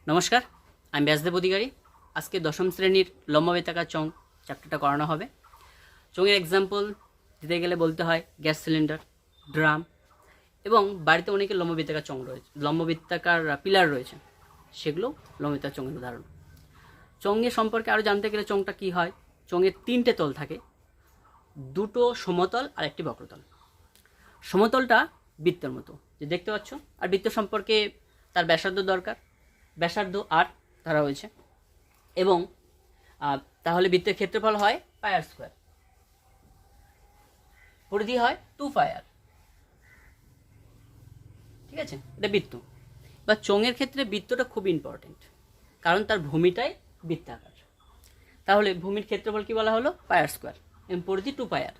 নমস্কার, আমি ব্যাসদেব অধিকারী। আজকে দশম শ্রেণীর লম্ববৃত্তাকার চোঙ চ্যাপ্টারটা করানো হবে। চোঙের এক্সাম্পল দিতে গেলে বলতে হয় গ্যাস সিলিন্ডার, ড্রাম, এবং বাড়িতে অনেকে লম্ববৃত্তাকার চোঙ রয়েছে, লম্ববৃত্তাকার পিলার রয়েছে, সেগুলো লম্ববৃত্তাকার চোঙের উদাহরণ। চোঙের সম্পর্কে আরও জানতে গেলে চোঙটা কী হয়, চোঙের তিনটে তল থাকে, দুটো সমতল আর একটি বক্রতল। সমতলটা বৃত্তের মতো যে দেখতে পাচ্ছ, আর বৃত্ত সম্পর্কে তার ব্যাসার্ধ দরকার, ব্যাসার্ধ আর ধরা হয়েছে, এবং তাহলে বৃত্তের ক্ষেত্রফল হয় পাই স্কোয়ার, পরিধি হয় 2πr। ঠিক আছে, এটা বৃত্ত। বা চোঙের ক্ষেত্রে বৃত্তটা খুব ইম্পর্টেন্ট, কারণ তার ভূমিটাই বৃত্তাকার। তাহলে ভূমির ক্ষেত্রফল কি বলা হলো? পাই স্কোয়ার, এবং পরিধি 2πr।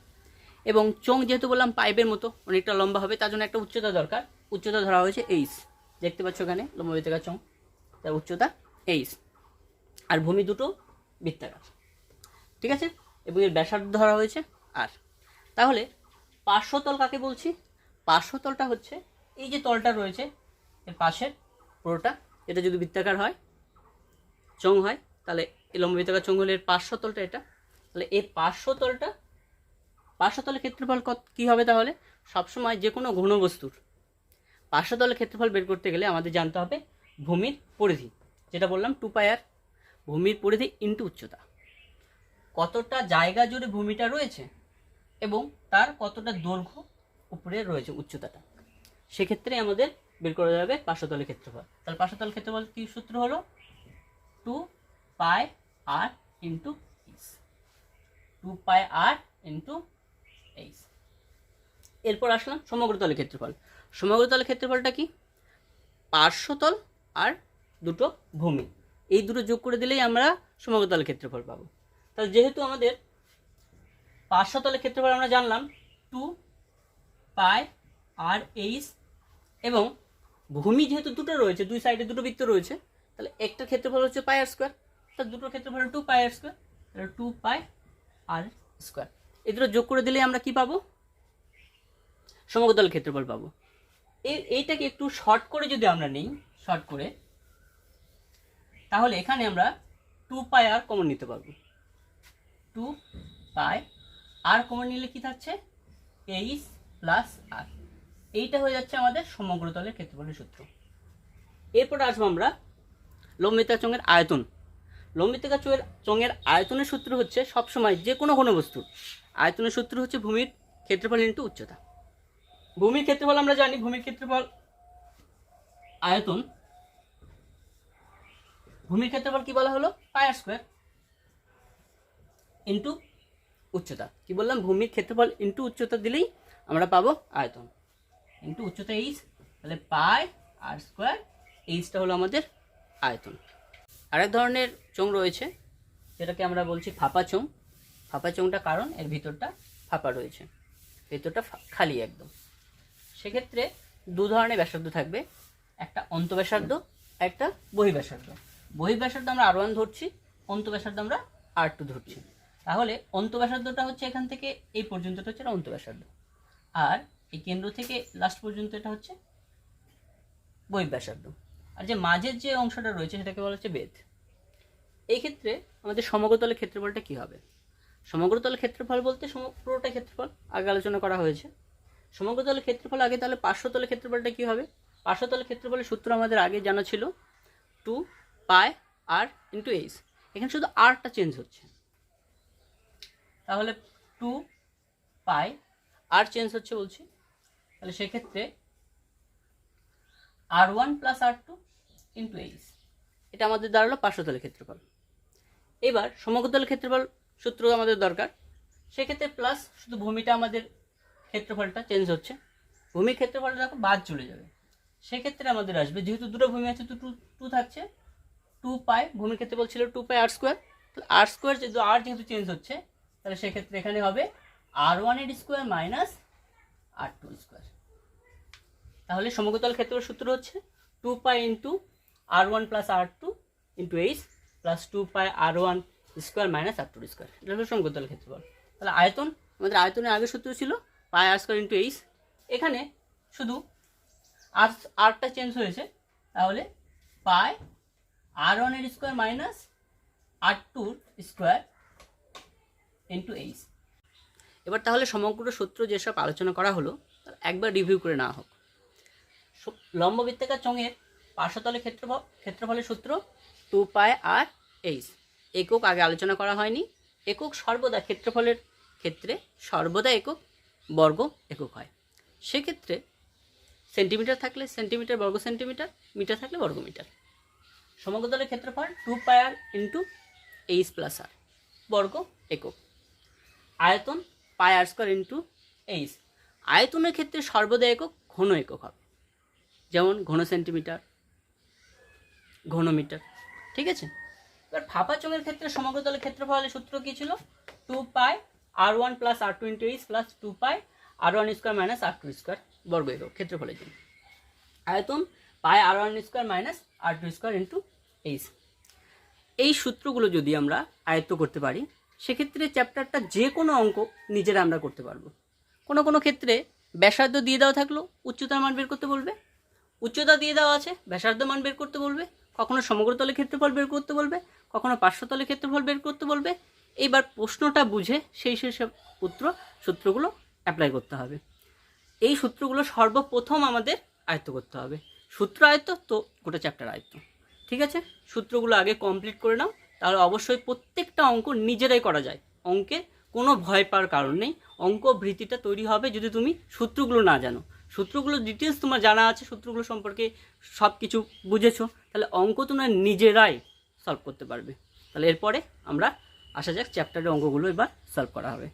এবং চোঙ যেহেতু বললাম পাইপের মতো অনেকটা লম্বা হবে, তার জন্য একটা উচ্চতা দরকার। উচ্চতা ধরা হয়েছে এইচ, দেখতে পাচ্ছ এখানে লম্ববৃত্তাকার চোঙ, তার উচ্চতা এইচ, আর ভূমি দুটো বৃত্তাকার। ঠিক আছে, এবং এর ব্যাসার্ধ ধরা হয়েছে আর। তাহলে পার্শ্বতল কাকে বলছি? পার্শ্বতলটা হচ্ছে এই যে তলটা রয়েছে এর পাশের পুরোটা, এটা যদি বৃত্তাকার হয়, চোঙ হয়, তাহলে এই লম্ববৃত্তাকার চোঙ হলে এর পার্শ্বতলটা এটা। তাহলে এই পার্শ্বতলের ক্ষেত্রফল কী হবে? তাহলে সবসময় যে কোনো ঘনবস্তুর পার্শ্বতলের ক্ষেত্রফল বের করতে গেলে আমাদের জানতে হবে ভূমির পরিধি, যেটা বললাম 2πr। ভূমির পরিধি ইন্টু উচ্চতা, কতটা জায়গা জুড়ে ভূমিটা রয়েছে এবং তার কতটা দৈর্ঘ্য উপরে রয়েছে উচ্চতাটা, সেক্ষেত্রে আমাদের বের করা যাবে পার্শ্বতলের ক্ষেত্রফল। তাহলে পার্শ্বতলের ক্ষেত্রফল কি সূত্র হলো? 2πr into H, 2πr into H. এরপর আসলাম সমগ্রতলের ক্ষেত্রফল। সমগ্রতলের ক্ষেত্রফলটা কি? পার্শ্বতল আর দুটো ভূমি, এই দুটো যোগ করে দিলেই আমরা সমগ্রতলের ক্ষেত্রফল পাবো। তাহলে যেহেতু আমাদের পার্শ্বতলের ক্ষেত্রফল আমরা জানলাম 2πr/h, এবং ভূমি যেহেতু দুটো রয়েছে, দুই সাইডে দুটো বৃত্ত রয়েছে, তাহলে একটা ক্ষেত্রফল হচ্ছে পাই আর স্কোয়ার, তাহলে দুটোর ক্ষেত্রফল 2πr স্কোয়ার, তাহলে 2πr স্কোয়ার। এই দুটো যোগ করে দিলেই আমরা কি পাবো? সমগ্রতলের ক্ষেত্রফল পাবো। এইটাকে একটু শর্ট করে যদি আমরা নিই, শর্ট করে, তাহলে এখানে আমরা 2πr কমন নিতে পারবো। 2πr কমন নিলে কি থাকছে? এইচ প্লাস আর। এইটা হয়ে যাচ্ছে আমাদের সমগ্রতলের ক্ষেত্রফলের সূত্র। এরপর আসবো আমরা লম্ববৃত্তাকার চোঙের আয়তন। লম্ববৃত্তাকার চোঙের আয়তনের সূত্র হচ্ছে সবসময় যে কোনো ঘনবস্তুর আয়তনের সূত্র হচ্ছে ভূমির ক্ষেত্রফল ইন্টু উচ্চতা। ভূমির ক্ষেত্রফল আমরা জানি, ভূমির ক্ষেত্রফল আয়তন, ভূমির ক্ষেত্রফল কি বলা হলো? পাই আর স্কোয়ার ইন্টু উচ্চতা। কি বললাম? ভূমির ক্ষেত্রফল ইন্টু উচ্চতা দিলেই আমরা পাবো আয়তন, ইন্টু উচ্চতা এইচ, তাহলে পাই আর স্কোয়ার, এইচটা হলো আমাদের আয়তন। আরেক ধরনের চোঙ রয়েছে যেটাকে আমরা বলছি ফাঁপা চোঙ। ফাঁপা চোঙটা কারণ এর ভিতরটা ফাঁপা রয়েছে, ভেতরটা খালি একদম। সেক্ষেত্রে দু ধরনের ব্যাসার্ধ থাকবে, একটা অন্তঃব্যাসার্ধ, একটা বহিঃব্যাসার্ধ। বহিঃব্যাসার্ধ আমরা R1 ধরছি, অন্তঃব্যাসার্ধ আমরা R2 ধরছি। তাহলে অন্তঃব্যাসার্ধটা হচ্ছে এখান থেকে এই পর্যন্তটা হচ্ছে অন্তঃব্যাসার্ধ, আর এই কেন্দ্র থেকে লাস্ট পর্যন্ত এটা হচ্ছে বহিঃব্যাসার্ধ। আর যে মাঝের যে অংশটা রয়েছে সেটাকে বলা হচ্ছে বেধ। এই ক্ষেত্রে আমাদের সমগ্রতলের ক্ষেত্রফলটা কি হবে? সমগ্রতলের ক্ষেত্রফল বলতে পুরোটা ক্ষেত্রফল আগে আলোচনা করা হয়েছে। সমগ্রতলের ক্ষেত্রফল আগে, তাহলে পার্শ্বতলের ক্ষেত্রফলটা কি হবে? পার্শ্বতলের ক্ষেত্রফলের সূত্র আমাদের আগে জানা ছিল 2πr ইন্টু এইচ। এখানে শুধু আরটা চেঞ্জ হচ্ছে, তাহলে 2πr চেঞ্জ হচ্ছে বলছি, তাহলে সেক্ষেত্রে R1 plus R2 into H, এটা আমাদের দাঁড়ালো পার্শ্বতলের ক্ষেত্রফল। এবার সমগ্রতলের ক্ষেত্রফল সূত্র আমাদের দরকার, সেক্ষেত্রে প্লাস শুধু ভূমিটা আমাদের ক্ষেত্রফলটা চেঞ্জ হচ্ছে, ভূমির ক্ষেত্রফলটা দেখো বাদ চলে যাবে। সেক্ষেত্রে আমাদের আসবে, যেহেতু দুটো ভূমি আছে তো টু থাকছে, 2π, ভূমির ক্ষেত্রফল ছিল 2πr স্কোয়ার, তাহলে আর স্কোয়ার যেহেতু চেঞ্জ হচ্ছে, তাহলে সেক্ষেত্রে এখানে হবে R1 এর স্কোয়ার মাইনাস R2 স্কোয়ার। তাহলে সমগ্রতল ক্ষেত্রফল সূত্র হচ্ছে 2π into R1 plus R2 into H plus 2πr1 square minus R2 square. এটা হলো সমগ্রতল ক্ষেত্রফল। তাহলে আয়তন, আমাদের আয়তনের আগের সূত্র ছিল পাই আর স্কোয়ার ইন্টু এইচ, এখানে শুধু আরটা চেঞ্জ হয়েছে, তাহলে পাই r1 এর square minus r2 square into H. এবার তাহলে সমগ্র সূত্র যেসব আলোচনা করা হলো একবার রিভিউ করে নেওয়া হোক। লম্ব বৃত্তাকার চোঙের পার্শ্বতলের ক্ষেত্রফলের সূত্র 2πr/h। একক আগে আলোচনা করা হয়নি। একক সর্বদা ক্ষেত্রফলের ক্ষেত্রে সর্বদা একক, বর্গ একক হয়। সেক্ষেত্রে সেন্টিমিটার থাকলে সেন্টিমিটার, বর্গ সেন্টিমিটার, মিটার থাকলে বর্গ মিটার। সমগ্রতলের ক্ষেত্রফল 2πr into h plus r, বর্গ একক। আয়তন πr² ইন্টু h। আয়তনের ক্ষেত্রে সর্বদা একক, ঘন একক হবে, যেমন ঘন সেন্টিমিটার, ঘন মিটার। ঠিক আছে। এবার ফাঁপা চোঙের ক্ষেত্রে সমগ্রতলের ক্ষেত্রফলের সূত্র কী ছিল? 2πr1 plus r2 into h plus 2πr1 square minus r2 square, বর্গ একক ক্ষেত্রফলের জন্য। আয়তন πr1 square minus r2 square into h। এই সূত্রগুলো যদি আমরা আয়ত্ত করতে পারি সেক্ষেত্রে চ্যাপ্টারটা যে কোনো অঙ্ক নিজেরা আমরা করতে পারবো। কোনো কোনো ক্ষেত্রে ব্যাসার্ধ দিয়ে দেওয়া থাকলো, উচ্চতার মান বের করতে বলবে, উচ্চতা দিয়ে দেওয়া আছে, ব্যাসার্ধ মান বের করতে বলবে, কখনো সমগ্রতলের ক্ষেত্রফল বের করতে বলবে, কখনো পার্শ্বতলের ক্ষেত্রফল বের করতে বলবে। এইবার প্রশ্নটা বুঝে সেই সব সূত্রগুলো অ্যাপ্লাই করতে হবে। এই সূত্রগুলো সর্বপ্রথম আমাদের আয়ত্ত করতে হবে। সূত্র আয়ত্ত তো গোটা চ্যাপ্টার আয়ত্ত। ঠিক আছে, সূত্রগুলো আগে কমপ্লিট করে নাও, তাহলে অবশ্যই প্রত্যেকটা অঙ্ক নিজেরাই করা যায়। অঙ্কে কোনো ভয় পাওয়ার কারণ নেই। অঙ্ক ভীতিটা তৈরি হবে যদি তুমি সূত্রগুলো না জানো। সূত্রগুলো ডিটেলস তোমার জানা আছে, সূত্রগুলো সম্পর্কে সব কিছু বুঝেছো, তাহলে অঙ্ক তোমরা নিজেরাই সলভ করতে পারবে। তাহলে এরপরে আমরা আসা যাক চ্যাপ্টারের অঙ্কগুলো এবার সলভ করা হবে।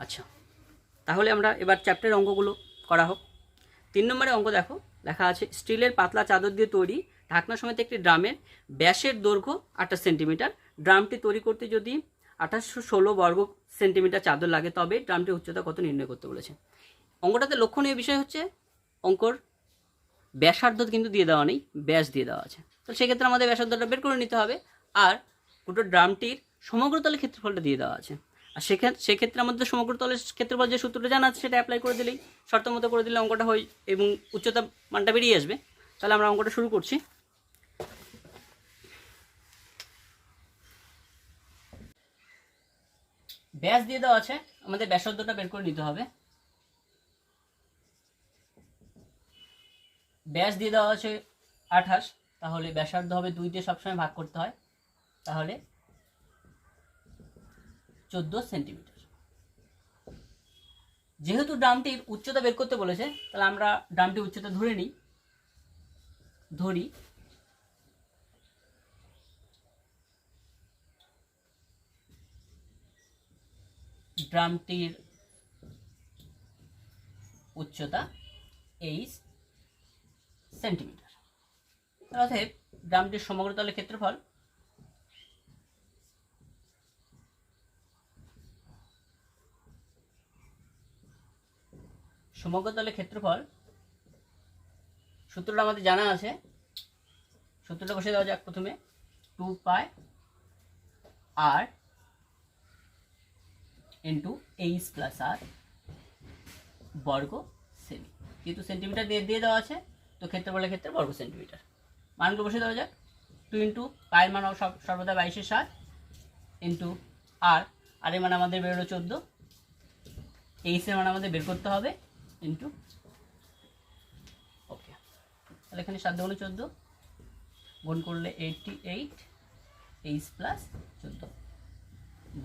আচ্ছা, তাহলে আমরা এবার চ্যাপ্টারের অঙ্কগুলো করা হোক। 3 নম্বরে অঙ্ক দেখো, লেখা আছে স্টিলের পাতলা চাদর দিয়ে তৈরি ঢাকনা সমেত একটি ড্রামের ব্যাসের দৈর্ঘ্য 28 সেন্টিমিটার। ড্রামটি তৈরি করতে যদি 2816 বর্গ সেন্টিমিটার চাদর লাগে তবে ড্রামটির উচ্চতা কত নির্ণয় করতে বলেছে। অঙ্কটাতে লক্ষণীয় বিষয় হচ্ছে অঙ্কর ব্যাসার্ধ কিন্তু দিয়ে দেওয়া নেই, ব্যাস দিয়ে দেওয়া আছে। তো সেক্ষেত্রে আমাদের ব্যাসার্ধটা বের করে নিতে হবে। আর পুরো ড্রামটির সমগ্রতলের ক্ষেত্রফলটা দিয়ে দেওয়া আছে। আর সেক্ষেত্রে আমাদের সমগ্রতলের ক্ষেত্রফল যে সূত্রটা জানা আছে সেটা অ্যাপ্লাই করে দিলেই, শর্ত মতো করে দিলে অঙ্কটা হয় এবং উচ্চতা মানটা বেরিয়ে আসবে। তাহলে আমরা অঙ্কটা শুরু করছি। ব্যাস দিয়ে দেওয়া আছে, আমাদের ব্যাসার্ধটা বের করে নিতে হবে। ব্যাস দিয়ে দেওয়া আছে 28, তাহলে ব্যাসার্ধ হবে 2 দিয়ে সবসময় ভাগ করতে হয়, তাহলে 14 সেন্টিমিটার। যেহেতু ড্রামটির উচ্চতা বের করতে বলেছে তাহলে আমরা ড্রামটির উচ্চতা ধরি ড্রামটির উচ্চতা 8 সেন্টিমিটার। অতএব ড্রামটির সমগ্রতলের ক্ষেত্রফল সূত্রটা আমাদের জানা আছে। সূত্রটা বসে দেওয়া যাক প্রথমে, 2πr into h plus r বর্গ সেমি। যেহেতু সেন্টিমিটার দিয়ে দেওয়া আছে তো ক্ষেত্রফলের ক্ষেত্রে বর্গ সেন্টিমিটার। মানগুলো বসে দেওয়া যাক। 2 ইন্টু পায়ের মান সর্বদা 22/7 ইন্টু আর এর মান আমাদের বেরোলো 14, h এর মান আমাদের বের করতে হবে ইন্টু, ওকে। তাহলে এখানে 7 × 14 গুণ করলে 88 h প্লাস 14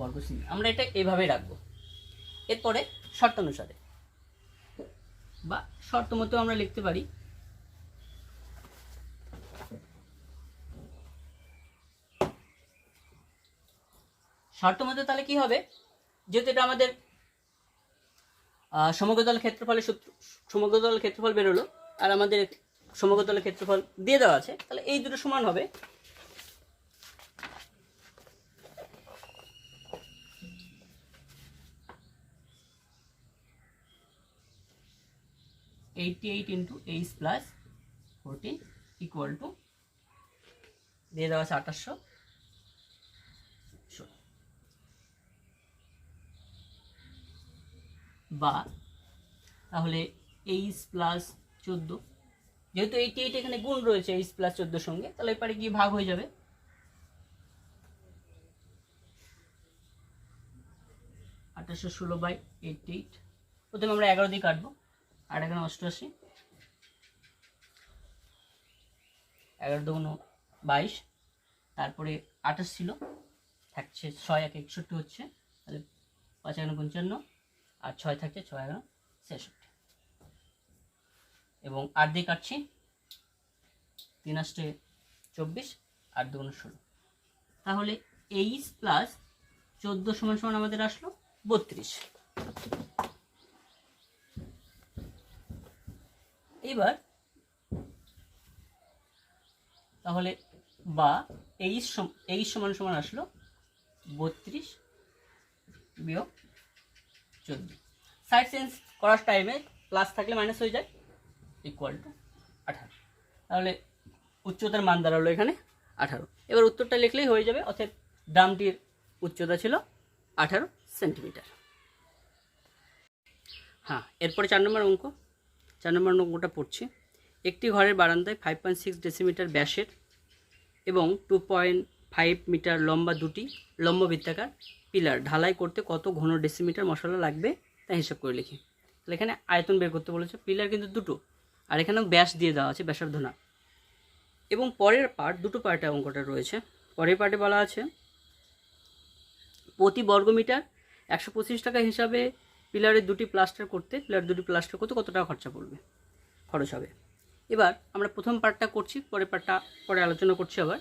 বর্গ সেমি। আমরা এটা এইভাবে রাখবো। এরপরে শর্তানুসারে বা শর্ত মতো আমরা লিখতে পারি শর্ত মতো। তাহলে কি হবে, যেহেতু এটা আমাদের সমগ্রতলের ক্ষেত্রফল বেরোলো আর আমাদের সমগ্রতলের ক্ষেত্রফল দিয়ে দেওয়া আছে, তাহলে এই দুটো সমান হবে। (88 × h প্লাস 14 ইকুয়াল টু দিয়ে দেওয়া আছে 2800, বা তাহলে h প্লাস 14 যেহেতু 88 এখানে গুণ রয়েছে এইচ প্লাস 14 সঙ্গে, তাহলে এপারে গিয়ে ভাগ হয়ে যাবে। 2816/88। প্রথমে আমরা 11 দিয়ে কাটবো, 8 এখানে 88, 11 2 22, তারপরে 28 ছিল, থাকছে 6 1 61 হচ্ছে, তাহলে 5 এখানে 55, আর 6 থাকছে, 6 এখানে 66, এবং 8 দিয়ে কাটছি, 3 8 24, 8 2 16, তাহলে এইচ প্লাস 14 সমান সমান আমাদের আসলো 32। এবার তাহলে বা এইচ সমান সমান আসলো 32 বিয়োগ 14। সাইড চেঞ্জ করার টাইমে প্লাস থাকলে মাইনাস হয়ে যায়, ইকুয়াল টু 18। তাহলে উচ্চতার মান দাঁড়ালো এখানে 18। এবার উত্তরটা লিখলেই হয়ে যাবে, অর্থাৎ ড্রামটির উচ্চতা ছিল 18 সেন্টিমিটার। হ্যাঁ, এরপরে 4 নম্বর অঙ্ক। 4 নম্বর অঙ্কটা পড়ছি। একটি ঘরের বারান্দায় 5.6 ডেসিমিটার ব্যাসের এবং 2.5 মিটার লম্বা দুটি লম্ব বৃত্তাকার পিলার ঢালাই করতে কত ঘন ডেসিমিটার মশলা লাগবে তা হিসাব করে লিখি। তাহলে এখানে আয়তন বের করতে বলেছে, পিলার কিন্তু দুটো, আর এখানেও ব্যাস দিয়ে দেওয়া আছে, ব্যাসার্ধ না। এবং পরের পার্ট, দুটো পার্টে অঙ্কটা রয়েছে। পরের পার্টে বলা আছে প্রতি বর্গমিটার 125 টাকা হিসাবে পিলারের দুটি প্লাস্টার করতে কত টাকা খরচ হবে। এবার আমরা প্রথম পার্টটা করছি, পরের পার্টটা পরে আলোচনা করছি। আবার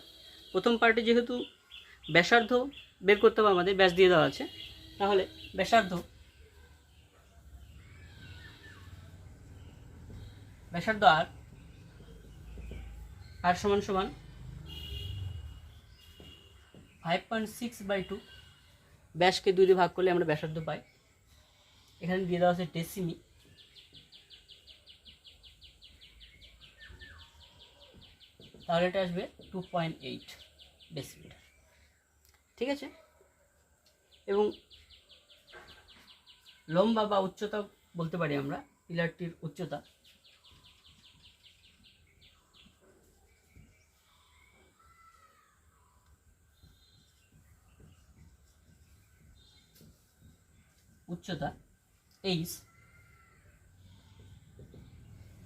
প্রথম পার্টে যেহেতু ব্যাসার্ধ বের করতে হবে আমাদের, ব্যাস দিয়ে দেওয়া আছে, তাহলে ব্যাসার্ধ আর সমান সমান 5.6/2, ব্যাসকে 2 দিয়ে ভাগ করলে আমরা ব্যাসার্ধ পাই। এখানে দিয়ে দেওয়া আছে ডেসিমি, তাহলে এটা আসবে 2.8 ডেসিমিটার। ঠিক আছে। এবং লম্বা বা উচ্চতা বলতে পারি আমরা, পিলারটির উচ্চতা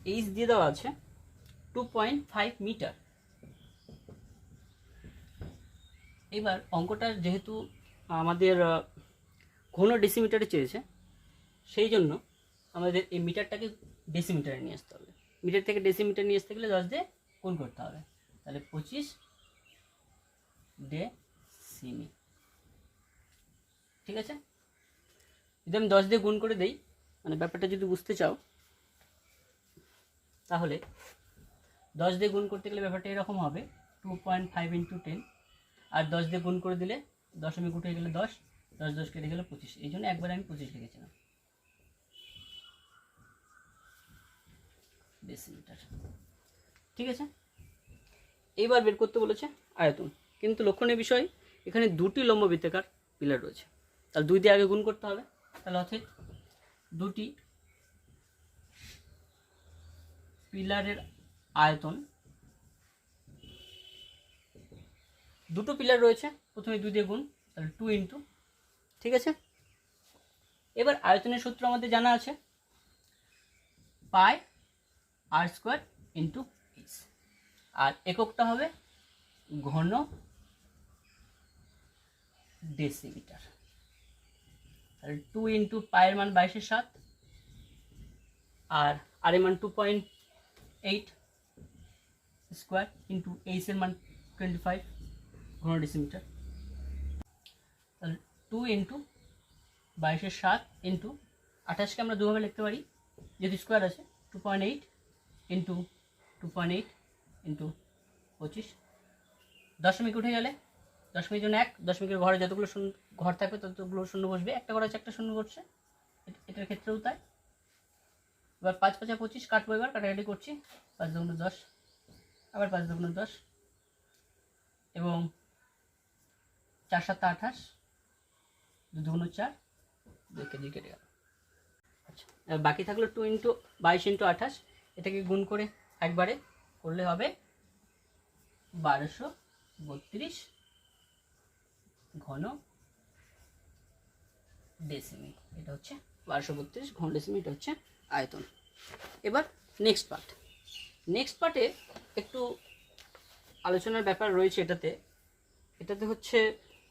এইচ দিয়ে দেওয়া আছে 2.5 মিটার। এবার অঙ্কটা যেহেতু আমাদের ঘন ডেসিমিটারে চেয়েছে, সেই জন্য আমাদের এই মিটারটাকে ডেসিমিটারে নিয়ে আসতে হবে। মিটার থেকে ডেসিমিটার নিয়ে আসতে গেলে 10 দিয়ে গুণ করতে হবে, তাহলে 25 ডেসিমি। ঠিক আছে। যদি আমি 10 দিয়ে গুণ করে দেই, মানে ব্যাপারটা যদি বুঝতে চাও, তাহলে 10 দিয়ে গুণ করতে গেলে ব্যাপারটা এরকম হবে, 2.5 × 10, আর 10 দিয়ে গুণ করে দিলে দশমিক উঠে গেলে 10, 10 10 কেটে গেলে 25। এই জন্য একবার আমি 25 লিখেছিলাম ডেসিমিটার। ঠিক আছে। এইবার বের করতে বলেছে আয়তন, কিন্তু লক্ষণীয় বিষয় এখানে দুটি লম্ব বৃত্তাকার পিলার রয়েছে, তাহলে 2 দিয়ে আগে গুণ করতে হবে। তাহলে অর্থাৎ দুটি পিলারের আয়তন, দুটো পিলার রয়েছে, প্রথমে 2 দিয়ে গুণ, তাহলে 2 × ঠিক আছে। এবার আয়তনের সূত্র আমাদের জানা আছে, পাই r² × h, আর এককটা হবে ঘন ডেসিমিটার। তাহলে 2 × পায়ের মান 22/7, আর আর এর মান 2.8 স্কোয়ার ইন্টু এইচ এর মান 25 ঘন ডেসিমিটার। তাহলে 2 × 22/7 ইন্টু 28কে আমরা দুভাবে লিখতে পারি, যেহেতু স্কোয়ার আছে, 2.8 × 2.8 × 25। দশমিক উঠে গেলে দশমিকের জন্য 1, দশমিকের ঘরে যতগুলো ঘর থাকবে ততগুলো শূন্য বসবে, একটা ঘরে আছে একটা শূন্য বসছে, এটার ক্ষেত্রেও তাই। এবার 5 5 25 কাটবো, এবার কাটাকাটি করছি, 5 2 10, আবার 5 2 10, এবং 4 7 28, 2 2 4, 2 কেজি কেটে গেল। আচ্ছা, বাকি থাকলো 2 × 22 × 28, এটাকে গুণ করে একবারে করলে হবে 1232 ঘন ডেসিমি। এটা হচ্ছে 1232 ঘন ডেসিমি, এটা হচ্ছে আয়তন। এবার নেক্সট পার্টে একটু আলোচনার ব্যাপার রয়েছে। এটাতে হচ্ছে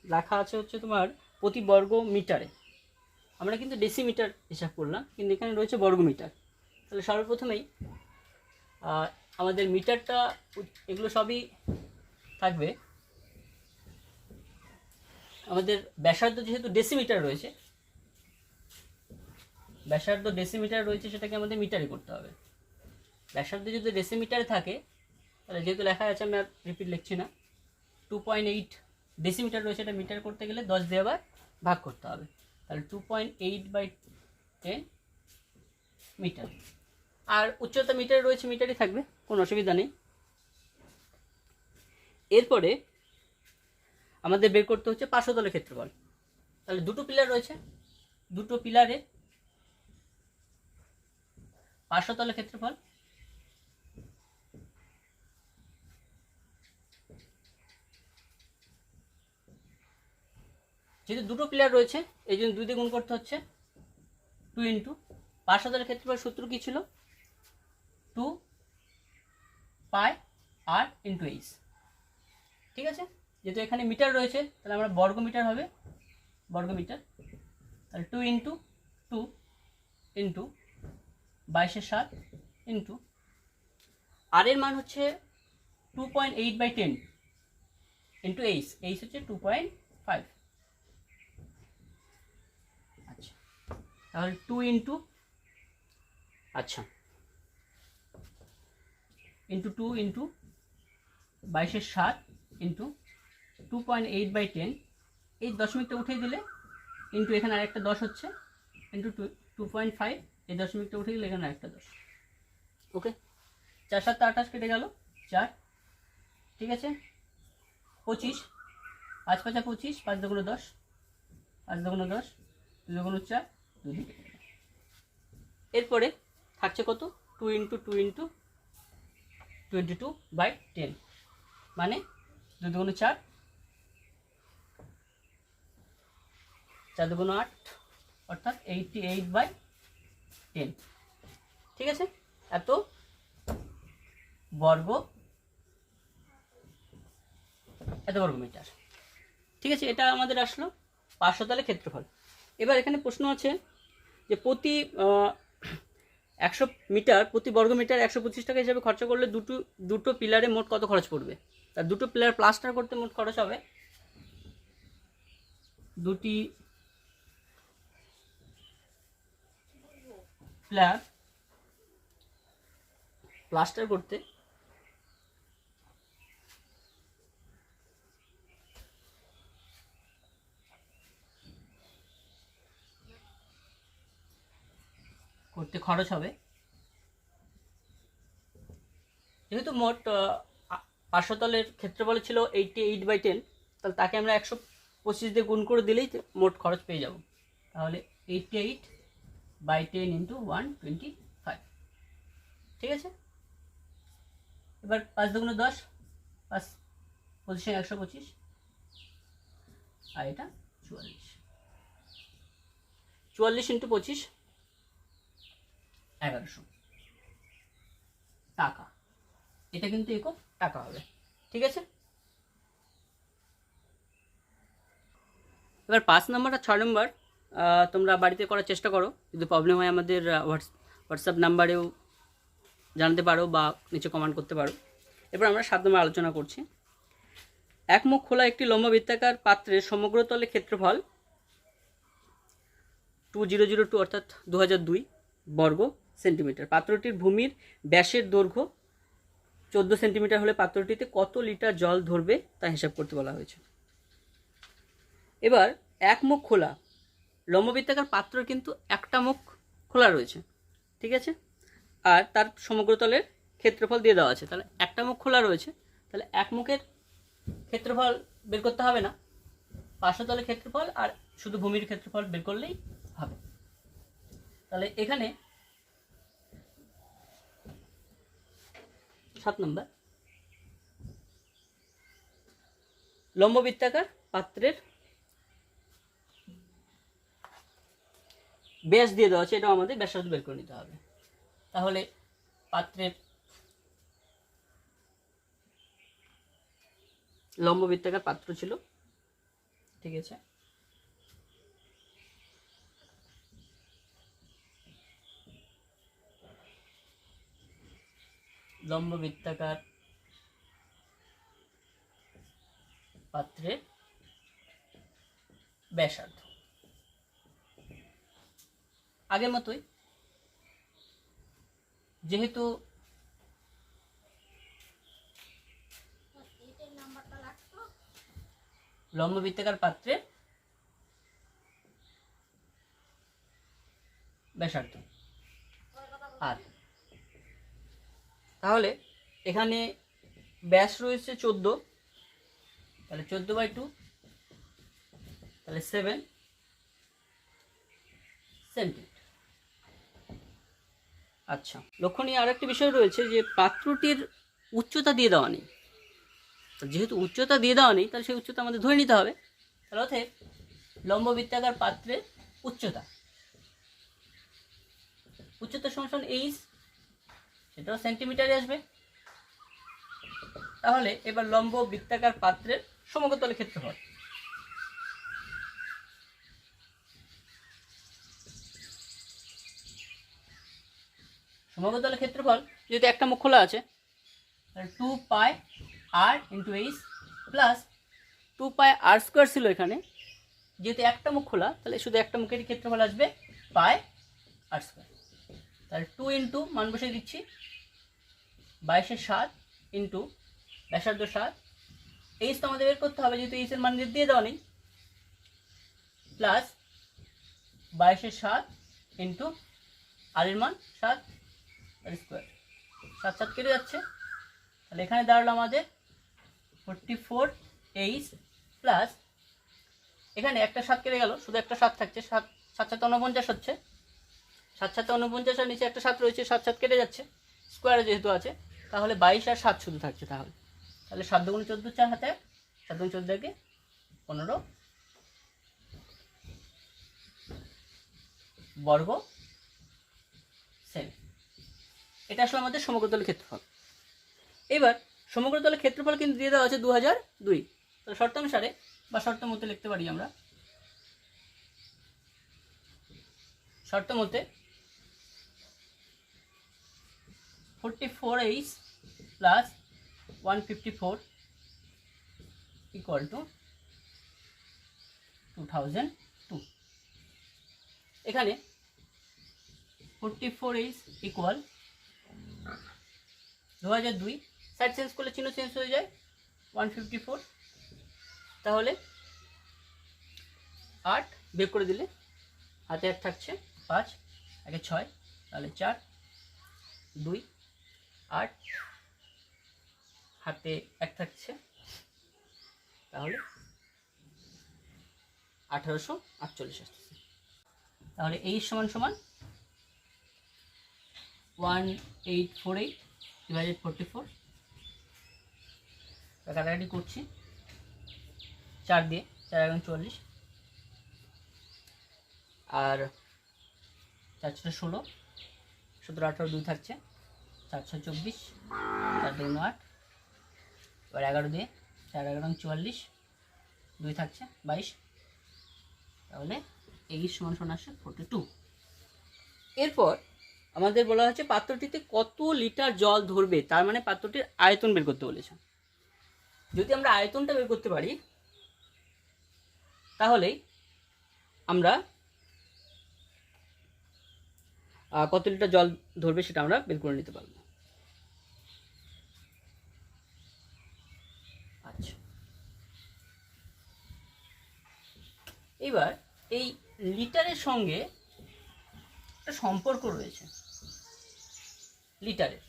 লেখা আছে হচ্ছে তোমার প্রতি বর্গ মিটারে। আমরা কিন্তু ডেসিমিটার হিসাব করলাম, কিন্তু এখানে রয়েছে বর্গ মিটার। তাহলে সর্বপ্রথমেই আমাদের মিটারটা, এগুলো সবই থাকবে আমাদের ব্যাসার্ধ, যেহেতু ডেসিমিটার রয়েছে, সেটাকে আমাদের মিটারে করতে হবে। ব্যাসার্ধ যদি ডেসিমিটারে থাকে, তাহলে যেহেতু লেখা আছে, আমি আর রিপিট লিখছি না, 2.8 ডেসিমিটার রয়েছে, এটা মিটার করতে গেলে 10 দিয়ে আবার ভাগ করতে হবে। তাহলে 2.8/10 মিটার। আর উচ্চতা মিটারে রয়েছে, মিটারই থাকবে, কোনো অসুবিধা নেই। এরপরে আমাদের বের করতে হচ্ছে পার্শ্বতলের ক্ষেত্রফল। তাহলে দুটো পিলার রয়েছে, দুটো পিলারে পার্শ্বতলের ক্ষেত্রফল যেহেতু দুটো পিলার রয়েছে, এই জন্য 2 দিয়ে গুণ করতে হচ্ছে, 2 ইন্টু পার্শ্বতলের ক্ষেত্রফল সূত্র কি ছিল, 2 পাই আর ইন্টু এইচ। ঠিক আছে, যেহেতু এখানে মিটার রয়েছে, তাহলে আমরা বর্গ মিটার হবে, বর্গ মিটার। তাহলে 2 ইন্টু 2 ইন্টু 22/7 ইন্টু আর এর মান হচ্ছে 2.8/10 ইন্টু এইচ হচ্ছে 2.5। আচ্ছা, তাহলে 2 ইন্টু 2 ইন্টু 22/7 ইন্টু 2.8/10, এই দশমিকটা উঠিয়ে দিলে ইন্টু এখানে আরেকটা 10 হচ্ছে, ইন্টু 2.5, এই দশমিকটা উঠে দিলে এখানে আরেকটা 10। ওকে, 4 7 28 কেটে গেল, 4। ঠিক আছে, 25, 5 5 25, 5 2 10, 5 2 10, 2 2 4, 2 দিয়ে কেটে গেল। এরপরে থাকছে কত, 2 ইন্টু 2 ইন্টু 22/10, মানে 2 2 4, 4 2 8, অর্থাৎ 88/10। ঠিক আছে, এত বর্গ মিটার। ঠিক আছে, এটা আমাদের আসলো পার্শ্বতলের ক্ষেত্রফল। এবার এখানে প্রশ্ন আছে যে প্রতি 100 মিটার প্রতি বর্গ মিটার 125 টাকা হিসাবে খরচা করলে দুটো পিলারে মোট কত খরচ পড়বে। তার দুটো পিলার প্লাস্টার করতে মোট খরচ হবে, দুটি পিলার প্লাস্টার করতে খরচ হবে, যেহেতু মোট পার্শ্বতলের ক্ষেত্রফল ছিল 88/10, তাহলে তাকে আমরা 125 দিয়ে গুণ করে দিলেই মোট খরচ পেয়ে যাব। তাহলে 88/10 ইন্টু 125। ঠিক আছে, এবার 5 2 10, 5 পজিশন 125, আর এটা 44 ইন্টু 25, 1100 টাকা। এটা কিন্তু একক টাকা হবে। ঠিক আছে, এবার 5 নম্বর আর 6 নম্বর তোমরা বাড়িতে করার চেষ্টা করো, যদি প্রবলেম হয় আমাদের হোয়াটসঅ্যাপ নাম্বারেও জানাতে পারো বা নিচে কমেন্ট করতে পারো। এবার আমরা 7 নম্বর আলোচনা করছি। এক মুখ খোলা একটি লম্বা বৃত্তাকার পাত্রের সমগ্র তলে ক্ষেত্রফল 2002 অর্থাৎ 2002 বর্গ সেন্টিমিটার। পাত্রটির ভূমির ব্যাসের দৈর্ঘ্য 14 সেন্টিমিটার হলে পাত্রটিতে কত লিটার জল ধরবে তা হিসাব করতে বলা হয়েছে। এবার এক মুখ খোলা লম্ববৃত্তাকার পাত্র কিন্তু একটা মুখ খোলা রয়েছে, ঠিক আছে, আর তার সমগ্রতলের ক্ষেত্রফল দিয়ে দেওয়া আছে। তাহলে একটা মুখ খোলা রয়েছে, তাহলে এক মুখের ক্ষেত্রফল বের করতে হবে না, পার্শ্বতলের ক্ষেত্রফল আর শুধু ভূমির ক্ষেত্রফল বের করলেই হবে। তাহলে এখানে 7 নম্বর, লম্ব বৃত্তাকার পাত্রের ব্যাস দিয়ে দেওয়া আছে, এটাও আমাদের ব্যাসার্ধ বের করে নিতে হবে। তাহলে পাত্রের লম্ব বৃত্তাকার পাত্র ছিল, ঠিক আছে, লম্ব বৃত্তাকার পাত্রের ব্যাসার্ধ আগের মতোই, যেহেতু লম্ব বৃত্তাকার পাত্রের ব্যাসার্ধ আর, তাহলে এখানে ব্যাস রয়েছে 14, তাহলে 14/2, তাহলে 7 সেন্টিমিটার। আচ্ছা, লক্ষণীয় আর একটা বিষয় রয়েছে যে পাত্রটির উচ্চতা দিয়ে দেওয়া নেই। যেহেতু উচ্চতা দিয়ে দেওয়া নেই, তাহলে সেই উচ্চতা আমাদের ধরে নিতে হবে। তাহলে অতএব লম্ব বৃত্তাকার পাত্রের উচ্চতা সমান এইচ, সেটাও সেন্টিমিটারে আসবে। তাহলে এবার লম্ব বৃত্তাকার পাত্রের সমকোণতলের ক্ষেত্রফল, সমকোণতলের ক্ষেত্রফল যেহেতু একটা মুখ খোলা আছে, তাহলে 2πr × h প্লাস 2πr² ছিল এখানে, যেহেতু একটা মুখ খোলা, তাহলে শুধু একটা মুখের ক্ষেত্রফল আসবে πr²। তাহলে 2 × মান বসিয়ে দিচ্ছি 22/7 ইন্টু ব্যাসার্ধ 7, এইচ তো আমাদের বের করতে হবে যেহেতু এইচের মান দিয়ে দেওয়া নেই, প্লাস 22/7 ইন্টু আর এর মান 7 আর স্কোয়ার, 7 কেটে যাচ্ছে, তাহলে এখানে দাঁড়ালো আমাদের 44h প্লাস, এখানে একটা 7 কেটে গেল, শুধু একটা 7 থাকছে, 7 7 49 হচ্ছে, 7 7 49 আর নিচে একটা 7 রয়েছে, 7 7 কেটে যাচ্ছে, স্কোয়ারে যেহেতু আছে, তাহলে 22 আর 7 শুধু থাকছে। তাহলে 7 × 14 4 হাতে, 7 × 14 = 15 বর্গ সেমি। এটা আসলে আমাদের সমগ্রতলের ক্ষেত্রফল। এবার সমগ্রতলের ক্ষেত্রফল কিন্তু দিয়ে দেওয়া আছে 2002, তো শর্ত অনুসারে বা শর্ত মতে লিখতে পারি আমরা, শর্ত মতে 44h প্লাস 154 = 2002। এখানে 44h = 2002, সাইড চেঞ্জ করলে চিহ্ন চেঞ্জ হয়ে যায় 154, তাহলে 8 বের করে দিলে হাতে 1 থাকছে, 5 আগে 6, তাহলে 4 2 8 হাতে 1 থাকছে, তাহলে 1848 আসছে। তাহলে এই সমান 1848 / 44, কাটাকাটি করছি 4 দিয়ে, 4 × 40 আর 4 × 16, 17 18 2 থাকছে, 4 6 24, 4 2 8, এবার 11 দিয়ে, 4 11 44, 2 থাকছে 22, তাহলে এই সমান আসছে 42। এরপর আমাদের বলা হচ্ছে পাত্রটিতে কত লিটার জল ধরবে, তার মানে পাত্রটির আয়তন বের করতে বলেছে। যদি আমরা আয়তনটা বের করতে পারি, তাহলে আমরা কত লিটার জল ধরবে সেটা আমরা বের করে নিতে পারবো। আচ্ছা, এবার এই লিটারের সঙ্গে একটা সম্পর্ক রয়েছে। লিটারের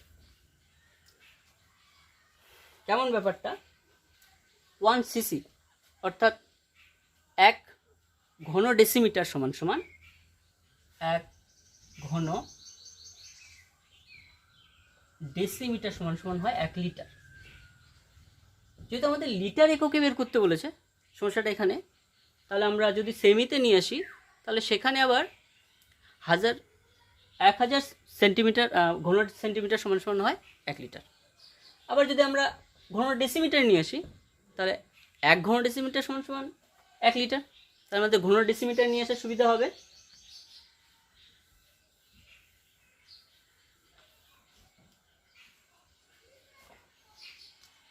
কেমন ব্যাপারটা, 1 সিসি অর্থাৎ 1 ঘন ডেসিমিটার সমান 1 ঘন ডেসিমিটার সমান সমান হয় 1 লিটার। যেহেতু আমাদের লিটার এককে বের করতে বলেছে সমস্যাটা এখানে, তাহলে আমরা যদি সেমিতে নিয়ে আসি তাহলে সেখানে আবার 1000 সেন্টিমিটার ঘন সেন্টিমিটার সমান সমান হয় 1 লিটার। আবার যদি আমরা ঘন ডেসিমিটার নিয়ে আসি তাহলে 1 ঘন ডেসিমিটার সমান সমান 1 লিটার। তার মধ্যে ঘন ডেসিমিটার নিয়ে আসার সুবিধা হবে।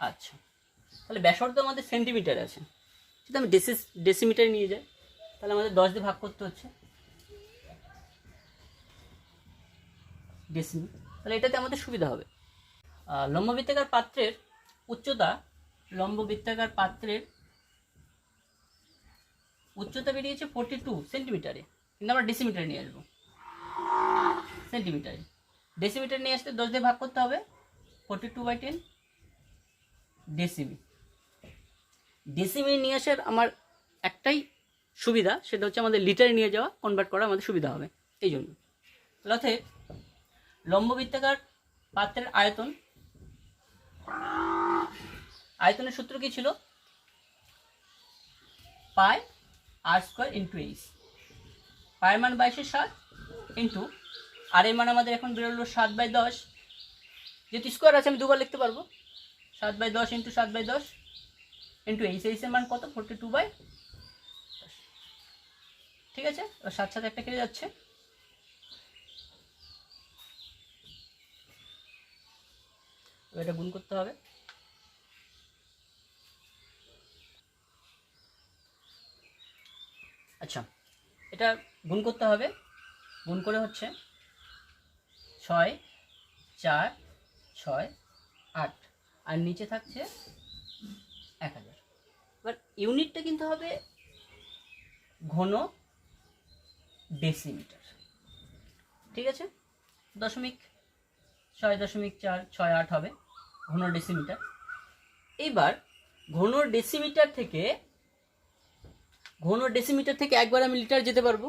আচ্ছা, তাহলে ব্যাসার্ধ আমাদের সেন্টিমিটার আছে, যদি আমি ডেসিমিটার নিয়ে যাই তাহলে আমাদের 10 দিয়ে ভাগ করতে হচ্ছে ডেসিমি, তাহলে এটাতে আমাদের সুবিধা হবে। লম্ববৃত্তাকার পাত্রের উচ্চতা, লম্ববৃত্তাকার পাত্রের উচ্চতা বেরিয়েছে 42 সেন্টিমিটারে, কিন্তু আমরা ডেসিমিটার নিয়ে আসবো সেন্টিমিটারে। ডেসিমিটার নিয়ে আসতে 10 দিয়ে ভাগ করতে হবে 42/10 ডেসিমি। ডেসিমি নিয়ে আসার আমার একটাই সুবিধা, সেটা হচ্ছে আমাদের লিটারে নিয়ে যাওয়া, কনভার্ট করা আমাদের সুবিধা হবে এই জন্য। অতএব লম্ববৃত্তাকার পাত্রের আয়তন, আয়তনের সূত্র কি ছিল? পাই আর স্কোয়ার ইন্টু এইচ। পায়ের মান 22/7 ইন্টু আর এর মান আমাদের এখন বেরোলো 7/10, যেহেতু স্কোয়ার আছে আমি দুবার লিখতে পারবো, 7/10 ইন্টু 7/10 ইন্টু এইচ। এইচের মান কত? 42/10। ঠিক আছে, এবার 7 সাথে একটা কেটে যাচ্ছে, এটা গুণ করতে হবে। আচ্ছা, এটা গুণ করতে হবে, গুণ করে হচ্ছে 6 4 6 8 আর নিচে থাকছে 1000। এবার ইউনিটটা কিন্তু হবে ঘন ডেসিমিটার। ঠিক আছে, 6.468 হবে ঘন ডেসিমিটার। এইবার ঘন ডেসিমিটার থেকে একবার আমি লিটার যেতে পারবো।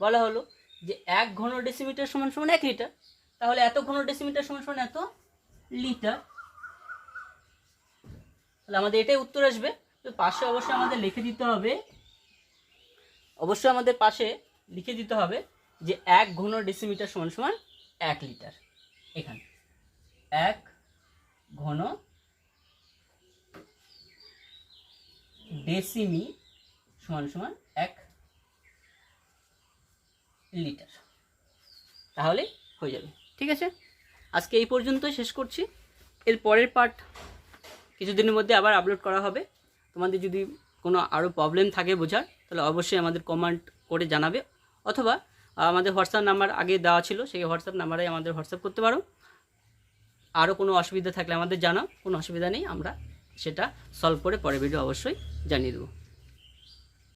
বলা হলো যে 1 ঘন ডেসিমিটার সমান সমান 1 লিটার, তাহলে এত ঘন ডেসিমিটার সমান সমান এত লিটার। তাহলে আমাদের এটাই উত্তর আসবে। তো পাশে অবশ্যই আমাদের লিখে দিতে হবে, যে 1 ঘন ডেসিমিটার সমান সমান 1 লিটার। এখানে 1 ঘন ডেসিমি সমান সমান 1 লিটার, তাহলে হয়ে যাবে। ঠিক আছে, আজকে এই পর্যন্ত শেষ করছি। এর পরের পার্ট কিছুদিনের মধ্যে আবার আপলোড করা হবে। তোমাদের যদি কোনো আরও প্রবলেম থাকে বোঝার, তাহলে অবশ্যই আমাদের কমেন্ট করে জানাবে, অথবা আমাদের হোয়াটসঅ্যাপ নাম্বার আগে দেওয়া ছিল, সেই হোয়াটসঅ্যাপ নাম্বারে আমাদের হোয়াটসঅ্যাপ করতে পারো। আরও কোনো অসুবিধা থাকলে আমাদের জানাও, কোনো অসুবিধা নেই, আমরা সেটা সলভ করে পরের ভিডিও অবশ্যই জানিয়ে দেবো।